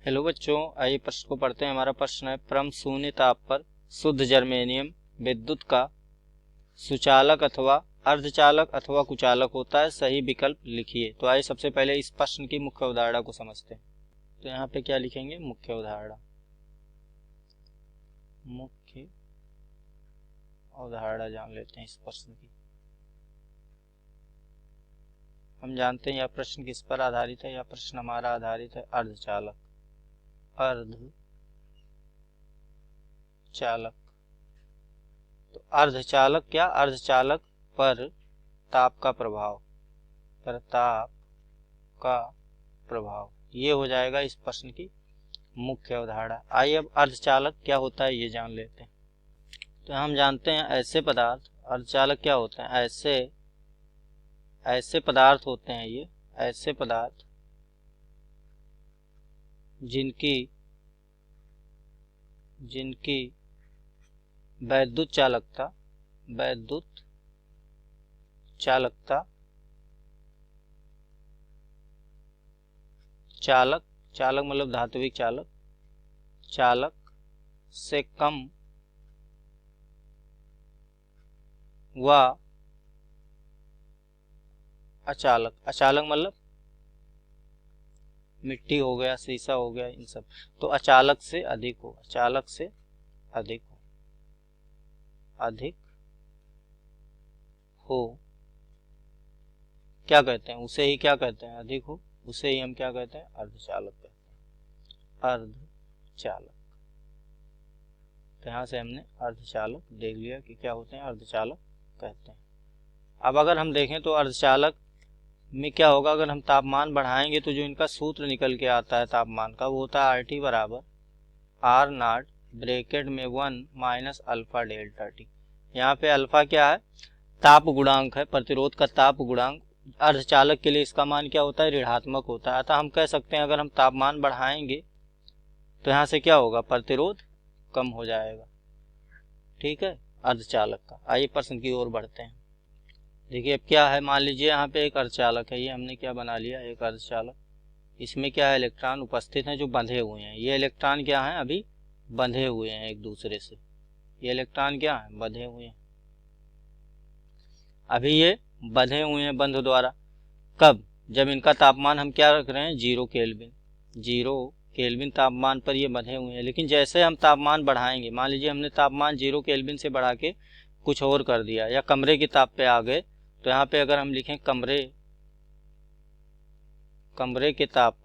Hello बच्चों, आइए प्रश्न को पढ़ते हैं। हमारा प्रश्न है, परम शून्य ताप पर शुद्ध जर्मेनियम विद्युत का सुचालक अथवा अर्धचालक अथवा कुचालक होता है, सही विकल्प लिखिए। तो आइए सबसे पहले इस प्रश्न की मुख्य अवधारणा को समझते हैं। तो यहाँ पे क्या लिखेंगे? मुख्य अवधारणा। मुख्य अवधारणा जान लेते हैं इस प्रश्न की। हम जानते हैं यह प्रश्न किस पर आधारित है। यह प्रश्न हमारा आधारित है अर्धचालक तो अर्धचालक क्या? अर्धचालक पर ताप का प्रभाव ये हो जाएगा इस प्रश्न की मुख्य अवधारणा। आइए अब अर्धचालक क्या होता है ये जान लेते हैं। तो हम जानते हैं ऐसे पदार्थ, अर्धचालक क्या होते हैं? ऐसे पदार्थ होते हैं ये, ऐसे पदार्थ जिनकी वैद्युत चालकता चालक मतलब धात्विक चालक से कम व अचालक मतलब मिट्टी हो गया, शीशा हो गया, इन सब। तो अचालक से अधिक हो क्या कहते हैं? उसे ही क्या कहते हैं? अधिक हो, उसे ही हम क्या कहते हैं? अर्धचालक कहते हैं। अर्धचालक। तो यहाँ से हमने अर्धचालक देख लिया कि क्या होते हैं, अर्धचालक कहते हैं। अब अगर हम देखें तो अर्धचालक में क्या होगा? अगर हम तापमान बढ़ाएंगे तो जो इनका सूत्र निकल के आता है तापमान का, वो होता है RT बराबर R0 ब्रैकेट में 1 माइनस अल्फा डेल्टा टी। यहाँ पे अल्फा क्या है? ताप गुणांक है, प्रतिरोध का ताप गुणांक। अर्धचालक के लिए इसका मान क्या होता है? ऋणात्मक होता है। अतः हम कह सकते हैं अगर हम तापमान बढ़ाएंगे तो यहाँ से क्या होगा? प्रतिरोध कम हो जाएगा। ठीक है, अर्धचालक का। आइए प्रश्न की ओर बढ़ते हैं। देखिए अब क्या है, मान लीजिए यहाँ पे एक अर्धचालक है, ये हमने क्या बना लिया? एक अर्धचालक। इसमें क्या है? इलेक्ट्रॉन उपस्थित हैं जो बंधे हुए हैं। ये इलेक्ट्रॉन क्या है? अभी बंधे हुए हैं एक दूसरे से। ये इलेक्ट्रॉन क्या है? बंधे हुए हैं। अभी ये बंधे हुए हैं बंध द्वारा। कब? जब इनका तापमान हम क्या रख रहे हैं? 0 केल्विन तापमान पर ये बंधे हुए हैं। लेकिन जैसे हम तापमान बढ़ाएंगे, मान लीजिए हमने तापमान 0 केल्विन से बढ़ा के कुछ और कर दिया या कमरे के ताप पे आ गए, तो यहाँ पे अगर हम लिखें कमरे के ताप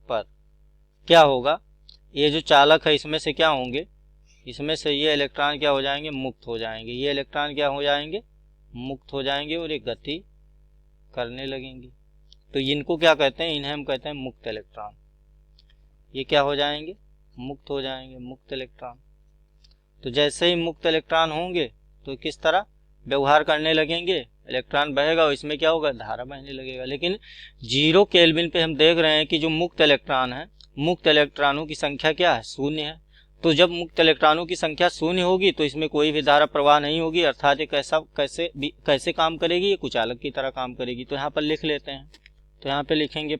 पर क्या होगा? ये जो चालक है इसमें से क्या होंगे? इसमें से ये इलेक्ट्रॉन क्या हो जाएंगे? मुक्त हो जाएंगे। ये इलेक्ट्रॉन क्या हो जाएंगे? मुक्त हो जाएंगे और ये गति करने लगेंगे। तो इनको क्या कहते हैं? इन्हें हम कहते हैं मुक्त इलेक्ट्रॉन। ये क्या हो जाएंगे? मुक्त हो जाएंगे, मुक्त इलेक्ट्रॉन। तो जैसे ही मुक्त इलेक्ट्रॉन होंगे तो किस तरह व्यवहार करने लगेंगे? इलेक्ट्रॉन बहेगा और इसमें क्या होगा? धारा बहने लगेगा। लेकिन 0 केल्विन पे हम देख रहे हैं कि जो मुक्त इलेक्ट्रॉन है, मुक्त इलेक्ट्रॉनों की संख्या क्या है? 0 है। तो जब मुक्त इलेक्ट्रॉनों की संख्या 0 होगी तो इसमें कोई भी धारा प्रवाह नहीं होगी, अर्थात ये कैसे काम करेगी? ये कुचालक की तरह काम करेगी। तो यहाँ पर लिख लेते हैं। तो यहाँ पे लिखेंगे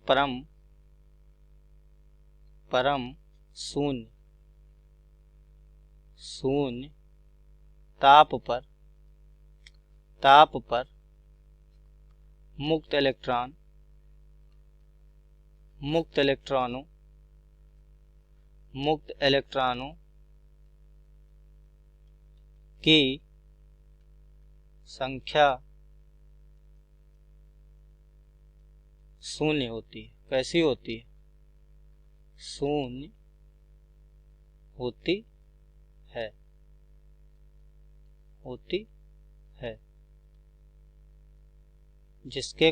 परम शून्य ताप पर मुक्त इलेक्ट्रॉनों की संख्या 0 होती है। कैसी होती है? 0 होती है। जिसके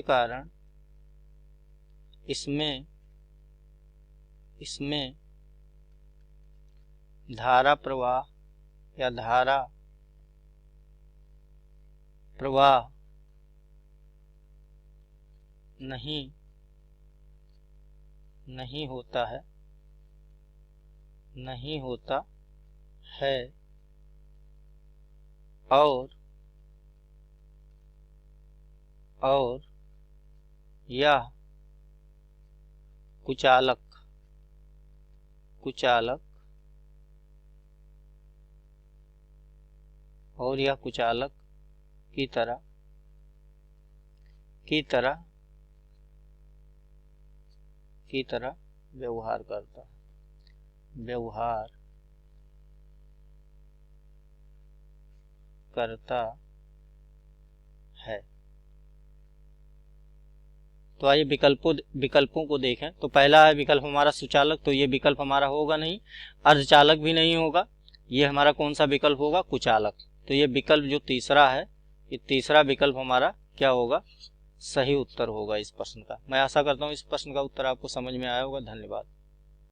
कारण इसमें धारा प्रवाह या धारा प्रवाह नहीं होता है और और यह कुचालक और यह कुचालक की तरह व्यवहार करता है। तो आइए विकल्पों को देखें। तो पहला है विकल्प हमारा सुचालक, तो ये विकल्प हमारा होगा नहीं। अर्धचालक भी नहीं होगा, ये हमारा कौन सा विकल्प होगा? कुचालक। तो ये विकल्प जो तीसरा है, ये तीसरा विकल्प हमारा क्या होगा? सही उत्तर होगा इस प्रश्न का। मैं आशा करता हूँ इस प्रश्न का उत्तर आपको समझ में आया होगा। धन्यवाद।